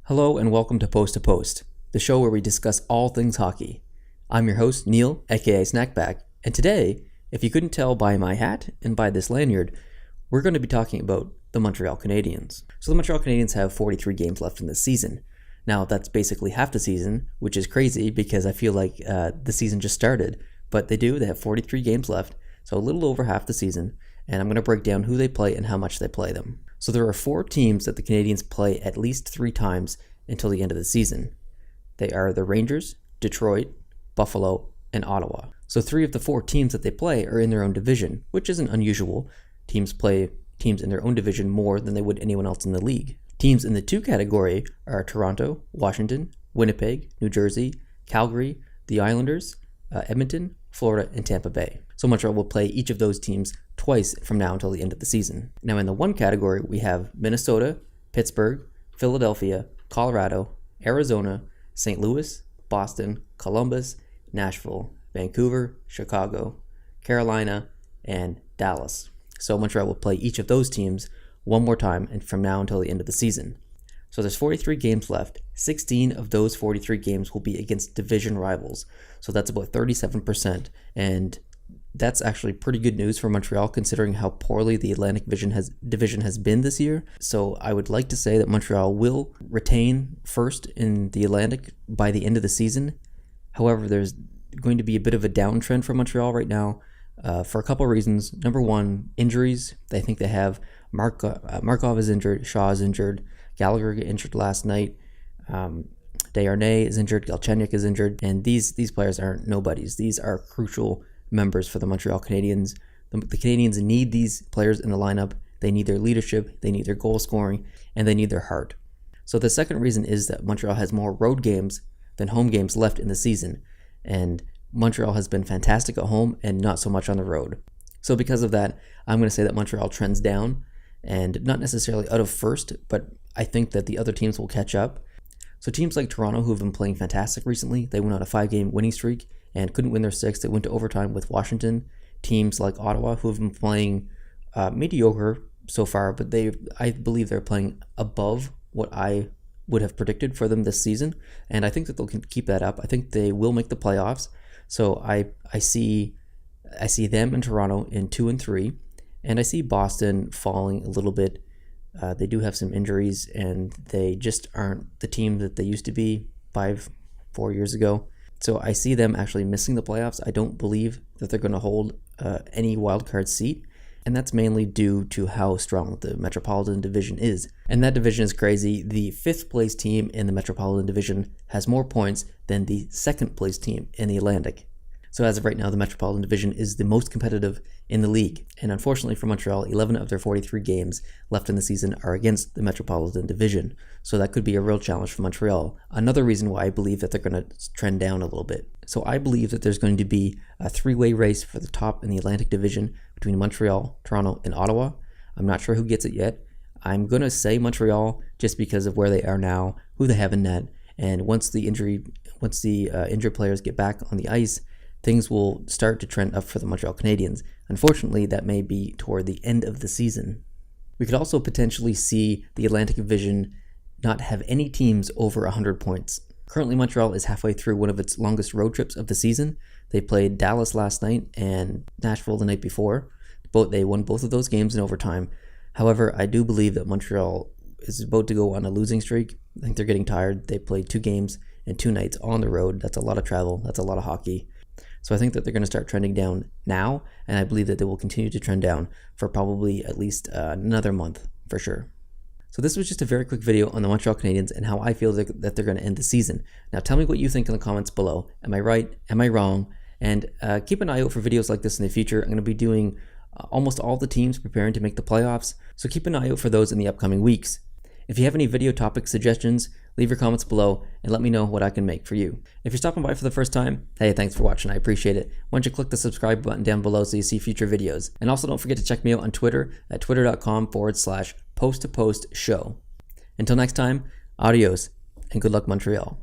Hello and welcome to Post, the show where we discuss all things hockey. I'm your host, Neil, aka Snackback, and today, if you couldn't tell by my hat and by this lanyard, we're going to be talking about the Montreal Canadiens. So the Montreal Canadiens have 43 games left in this season. Now, that's basically half the season, which is crazy because I feel like the season just started, but they have 43 games left, so a little over half the season, and I'm going to break down who they play and how much they play them. So there are 4 teams that the Canadiens play at least 3 times until the end of the season. They are the Rangers, Detroit, Buffalo, and Ottawa. So 3 of the 4 teams that they play are in their own division, which isn't unusual. Teams play teams in their own division more than they would anyone else in the league. Teams in the 2 category are Toronto, Washington, Winnipeg, New Jersey, Calgary, the Islanders, Edmonton, Florida, and Tampa Bay. So Montreal will play each of those teams twice from now until the end of the season. Now in the 1 category, we have Minnesota, Pittsburgh, Philadelphia, Colorado, Arizona, St. Louis, Boston, Columbus, Nashville, Vancouver, Chicago, Carolina, and Dallas. So Montreal will play each of those teams one more time and from now until the end of the season. So there's 43 games left. 16 of those 43 games will be against division rivals. So that's about 37%. And that's actually pretty good news for Montreal considering how poorly the Atlantic division has been this year. So I would like to say that Montreal will retain first in the Atlantic by the end of the season. However, there's going to be a bit of a downtrend for Montreal right now for a couple of reasons. Number one, injuries. I think they have Markov is injured, Shaw is injured, Gallagher got injured last night, Desharnais is injured, Galchenyuk is injured, and these players aren't nobodies. These are crucial members for the Montreal Canadiens. The Canadiens need these players in the lineup. They need their leadership, they need their goal scoring, and they need their heart. So the second reason is that Montreal has more road games than home games left in the season, and Montreal has been fantastic at home and not so much on the road. So because of that, I'm going to say that Montreal trends down, and not necessarily out of first, but I think that the other teams will catch up. So teams like Toronto, who have been playing fantastic recently, they went on a 5-game winning streak and couldn't win their 6th. They went to overtime with Washington. Teams like Ottawa, who have been playing mediocre so far, but I believe they're playing above what I would have predicted for them this season, and I think that they'll keep that up. I think they will make the playoffs. So I see them in Toronto in 2 and 3, and I see Boston falling a little bit. They do have some injuries, and they just aren't the team that they used to be 5-4 years ago. So I see them actually missing the playoffs. I don't believe that they're going to hold any wildcard seat, and that's mainly due to how strong the Metropolitan Division is. And that division is crazy. The 5th place team in the Metropolitan Division has more points than the 2nd place team in the Atlantic. So as of right now, the Metropolitan Division is the most competitive in the league. And unfortunately for Montreal, 11 of their 43 games left in the season are against the Metropolitan Division. So that could be a real challenge for Montreal. Another reason why I believe that they're going to trend down a little bit. So I believe that there's going to be a 3-way race for the top in the Atlantic Division between Montreal, Toronto, and Ottawa. I'm not sure who gets it yet. I'm going to say Montreal just because of where they are now, who they have in net, and once the injured players get back on the ice, things will start to trend up for the Montreal Canadiens. Unfortunately, that may be toward the end of the season. We could also potentially see the Atlantic Division not have any teams over 100 points. Currently, Montreal is halfway through one of its longest road trips of the season. They played Dallas last night and Nashville the night before. They won both of those games in overtime. However, I do believe that Montreal is about to go on a losing streak. I think they're getting tired. They played 2 games and 2 nights on the road. That's a lot of travel. That's a lot of hockey. So I think that they're going to start trending down now, and I believe that they will continue to trend down for probably at least another month for sure. So this was just a very quick video on the Montreal Canadiens and how I feel that they're going to end the season. Now tell me what you think in the comments below. Am I right? Am I wrong? And keep an eye out for videos like this in the future. I'm going to be doing almost all the teams preparing to make the playoffs, so keep an eye out for those in the upcoming weeks. If you have any video topic suggestions, leave your comments below and let me know what I can make for you. If you're stopping by for the first time, hey, thanks for watching, I appreciate it. Why don't you click the subscribe button down below so you see future videos. And also don't forget to check me out on Twitter at twitter.com/post-to-post show. Until next time, adios and good luck Montreal.